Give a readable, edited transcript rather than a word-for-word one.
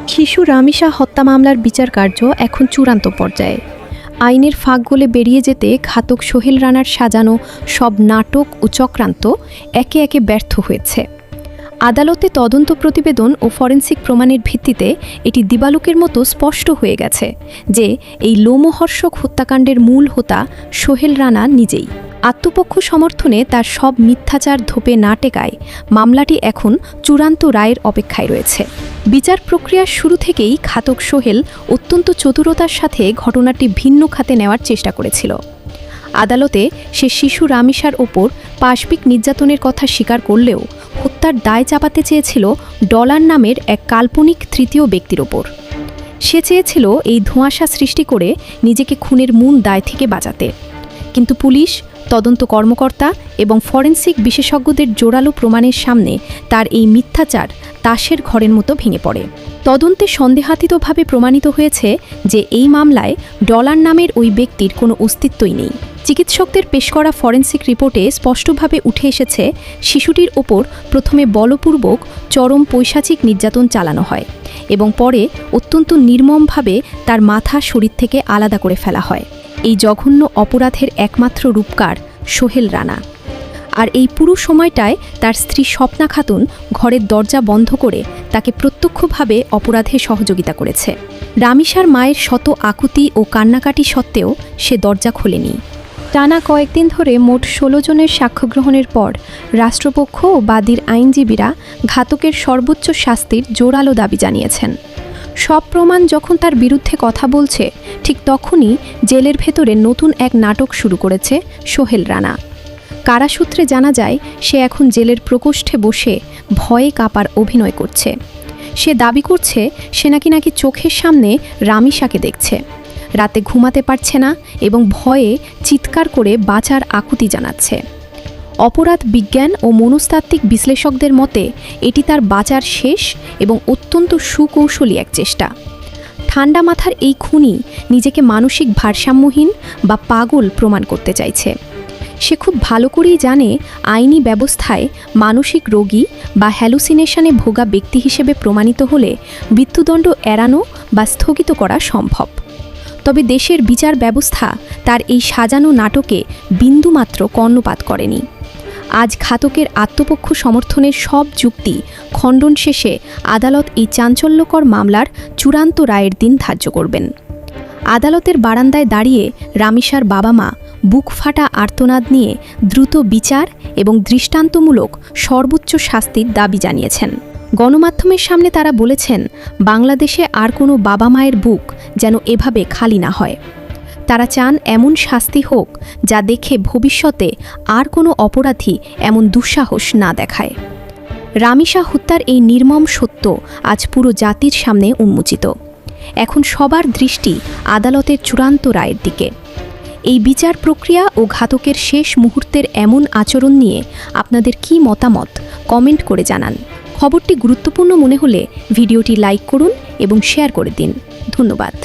শিশু রামিসা হত্যা মামলার বিচার কার্য এখন চূড়ান্ত পর্যায়ে। আইনের ফাঁক গলে বেরিয়ে যেতে ঘাতক সোহেল রানার সাজানো সব নাটক ও চক্রান্ত একে একে ব্যর্থ হয়েছে। আদালতে তদন্ত প্রতিবেদন ও ফরেনসিক প্রমাণের ভিত্তিতে এটি দিবালোকের মতো স্পষ্ট হয়ে গেছে যে এই লোমহর্ষক হত্যাকাণ্ডের মূল হোতা সোহেল রানা নিজেই। আত্মপক্ষ সমর্থনে তার সব মিথ্যাচার ধোপে না টেকায় মামলাটি এখন চূড়ান্ত রায়ের অপেক্ষায় রয়েছে। বিচার প্রক্রিয়ার শুরু থেকেই ঘাতক সোহেল অত্যন্ত চতুরতার সাথে ঘটনাটি ভিন্ন খাতে নেওয়ার চেষ্টা করেছিল। আদালতে সে শিশু রামিসার ওপর পাশবিক নির্যাতনের কথা স্বীকার করলেও হত্যার দায় চাপাতে চেয়েছিল ডলার নামের এক কাল্পনিক তৃতীয় ব্যক্তির ওপর। সে চেয়েছিল এই ধোঁয়াশা সৃষ্টি করে নিজেকে খুনের মূল দায় থেকে বাঁচাতে। কিন্তু পুলিশ, তদন্ত কর্মকর্তা এবং ফরেনসিক বিশেষজ্ঞদের জোরালো প্রমাণের সামনে তার এই মিথ্যাচার তাসের ঘরের মতো ভেঙে পড়ে। তদন্তে সন্দেহাতীতভাবে প্রমাণিত হয়েছে যে এই মামলায় ডলার নামের ওই ব্যক্তির কোনো অস্তিত্বই নেই। চিকিৎসকদের পেশ করা ফরেনসিক রিপোর্টে স্পষ্টভাবে উঠে এসেছে শিশুটির ওপর প্রথমে বলপূর্বক চরম পৈশাচিক নির্যাতন চালানো হয় এবং পরে অত্যন্ত নির্মমভাবে তার মাথা শরীর থেকে আলাদা করে ফেলা হয়। এই জঘন্য অপরাধের একমাত্র রূপকার সোহেল রানা। আর এই পুরো সময়টায় তার স্ত্রী স্বপ্না খাতুন ঘরের দরজা বন্ধ করে তাকে প্রত্যক্ষভাবে অপরাধে সহযোগিতা করেছে। রামিসার মায়ের শত আকুতি ও কান্নাকাটি সত্ত্বেও সে দরজা খোলেনি। টানা কয়েকদিন ধরে মোট ১৬ জনের সাক্ষ্য গ্রহণের পর রাষ্ট্রপক্ষ ও বাদীর আইনজীবীরা ঘাতকের সর্বোচ্চ শাস্তির জোরালো দাবি জানিয়েছেন। সব প্রমাণ যখন তার বিরুদ্ধে কথা বলছে, ঠিক তখনই জেলের ভেতরে নতুন এক নাটক শুরু করেছে সোহেল রানা। কারাসূত্রে জানা যায় সে এখন জেলের প্রকোষ্ঠে বসে ভয়ে কাঁপার অভিনয় করছে। সে দাবি করছে সে নাকি চোখের সামনে রামিসাকে দেখছে, রাতে ঘুমাতে পারছে না এবং ভয়ে চিৎকার করে বাঁচার আকুতি জানাচ্ছে। অপরাধ বিজ্ঞান ও মনস্তাত্ত্বিক বিশ্লেষকদের মতে এটি তার বাঁচার শেষ এবং অত্যন্ত সুকৌশলী এক চেষ্টা। ঠান্ডা মাথার এই খুনি নিজেকে মানসিক ভারসাম্যহীন বা পাগল প্রমাণ করতে চাইছে। সে খুব ভালো করেই জানে আইনি ব্যবস্থায় মানসিক রোগী বা হ্যালুসিনেশনে ভোগা ব্যক্তি হিসেবে প্রমাণিত হলে মৃত্যুদণ্ড এড়ানো বা স্থগিত করা সম্ভব। তবে দেশের বিচার ব্যবস্থা তার এই সাজানো নাটকে বিন্দুমাত্র কর্ণপাত করেনি। আজ ঘাতকের আত্মপক্ষ সমর্থনের সব যুক্তি খণ্ডন শেষে আদালত এই চাঞ্চল্যকর মামলার চূড়ান্ত রায়ের দিন ধার্য করবেন। আদালতের বারান্দায় দাঁড়িয়ে রামিসার বাবা মা বুক ফাটা আর্তনাদ নিয়ে দ্রুত বিচার এবং দৃষ্টান্তমূলক সর্বোচ্চ শাস্তির দাবি জানিয়েছেন। গণমাধ্যমের সামনে তারা বলেছেন, বাংলাদেশে আর কোনো বাবা মায়ের বুক যেন এভাবে খালি না হয়। তারা চান এমন শাস্তি হোক যা দেখে ভবিষ্যতে আর কোনো অপরাধী এমন দুঃসাহস না দেখায়। রামিসা হত্যার এই নির্মম সত্য আজ পুরো জাতির সামনে উন্মোচিত। এখন সবার দৃষ্টি আদালতের চূড়ান্ত রায়ের দিকে। এই বিচার প্রক্রিয়া ও ঘাতকের শেষ মুহূর্তের এমন আচরণ নিয়ে আপনাদের কী মতামত কমেন্ট করে জানান। খবরটি গুরুত্বপূর্ণ মনে হলে ভিডিওটি লাইক করুন এবং শেয়ার করে দিন। ধন্যবাদ।